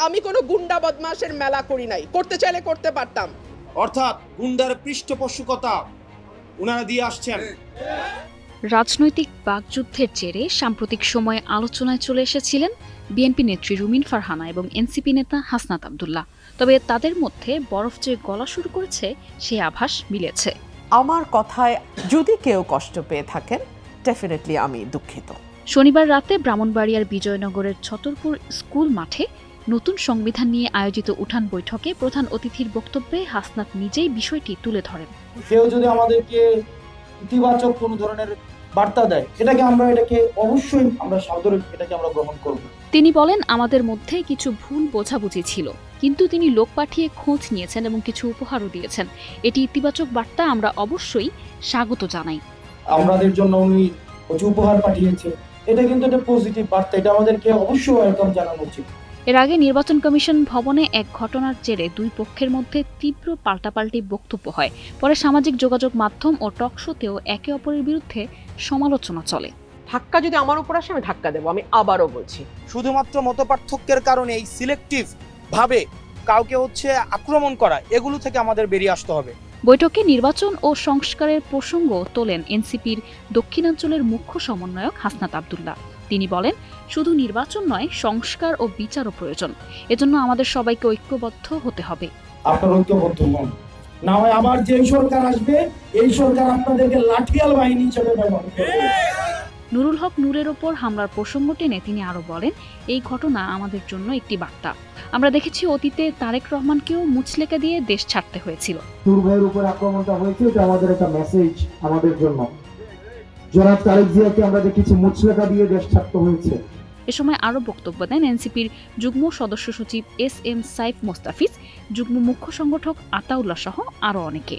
আমি কোনো গুন্ডা বদমাশের মেলা করি নাই, করতে চাইলে করতে পারতাম। অর্থাৎ গুন্ডার পৃষ্ঠপোষকতা ওনারা দিয়ে আসছেন। রাজনৈতিক বাকযুদ্ধের জেরে সাম্প্রতিক সময়ে আলোচনায় চলে এসেছিলেন বিএনপি নেত্রী রুমিন ফারহানা এবং এনসিপি নেতা হাসনাত আব্দুল্লাহ। তবে তাদের মধ্যে বরফ যে গলা শুরু করেছে সে আভাস মিলেছে। আমার কথায় যদি কেউ কষ্ট পেয়ে থাকেন, ডেফিনেটলি আমি দুঃখিত। শনিবার রাতে ব্রাহ্মণবাড়িয়ার বিজয়নগরের ছতরপুর স্কুল মাঠে নতুন সংবিধান নিয়ে আয়োজিত উঠান বৈঠকে প্রধান অতিথির বক্তব্যে হাসনাত নিজেই বিষয়টি তুলে ধরেন। কেউ যদি আমাদেরকে ইতিবাচক কোনো ধরনের বার্তা দেয়, এটাকে অবশ্যই আমরা সাদরে আমরা গ্রহণ করব। তিনি বলেন, আমাদের মধ্যে কিছু ভুল বোঝাবুঝি ছিল, কিন্তু তিনি লোক পাঠিয়ে খোঁজ নিয়েছেন এবং কিছু উপহারও দিয়েছেন। এটি ইতিবাচক বার্তা, আমরা অবশ্যই স্বাগত জানাই। আমাদের জন্য উনি উপহার পাঠিয়েছে, এটা কিন্তু একটা পজিটিভ বার্তা, এটা আমাদেরকে অবশ্যই ওয়েলকাম জানানো উচিত। এর আগে নির্বাচন কমিশন ভবনে এক ঘটনার জেরে দুই পক্ষের মধ্যে তীব্র পাল্টাপাল্টি বক্তব্য হয়। পরে সামাজিক যোগাযোগ মাধ্যম ও টকশোতেও একে অপরের বিরুদ্ধে সমালোচনা চলে। ধাক্কা যদি আমার উপর আসে আমি ধাক্কা দেবো, আমি আবারও বলছি। শুধুমাত্র মতপার্থক্যের কারণে এই সিলেক্টিভ ভাবে কাউকে আক্রমণ করা, এগুলো থেকে আমাদের বেরিয়ে আসতে হবে। বৈঠকে নির্বাচন ও সংস্কারের প্রসঙ্গ তোলেন এনসিপির দক্ষিণাঞ্চলের মুখ্য সমন্বয়ক হাসনাত আব্দুল্লাহ। তিনি বলেন, শুধু নির্বাচন নয়, সংস্কার ও বিচারও প্রয়োজন। এজন্য আমাদের সবাইকে ঐক্যবদ্ধ হতে হবে। আপনারা ঐক্যবদ্ধ হন, না হয় আবার যে সরকার আসবে, এই সরকার আপনাদেরকে লাঠিয়াল বাহিনী হিসেবে ব্যবহার করবে। নুরুল হক নূরের ওপর হামলার প্রসঙ্গ টেনে তিনি আরো বলেন, এই ঘটনা আমাদের জন্য একটি বার্তা। আমরা দেখেছি অতীতে তারেক রহমানকেও মুচলেকা দিয়ে দেশ ছাড়তে হয়েছিল। নূর ভাইয়ের উপর আক্রমণটা হয়েছে, এটা আমাদের একটা মেসেজ আমাদের জন্য। জনাব তারেক জিয়াকে আমরা দেখেছি মুচলেকা দিয়ে দেশ ছাড়তে হয়েছে। এ সময় আরো বক্তব্য দেন এনসিপির যুগ্ম সদস্য সচিব এস এম সাইফ মোস্তাফিজ, যুগ্ম মুখ্য সংগঠক আতাউল্লাহ সহ আরো অনেকে।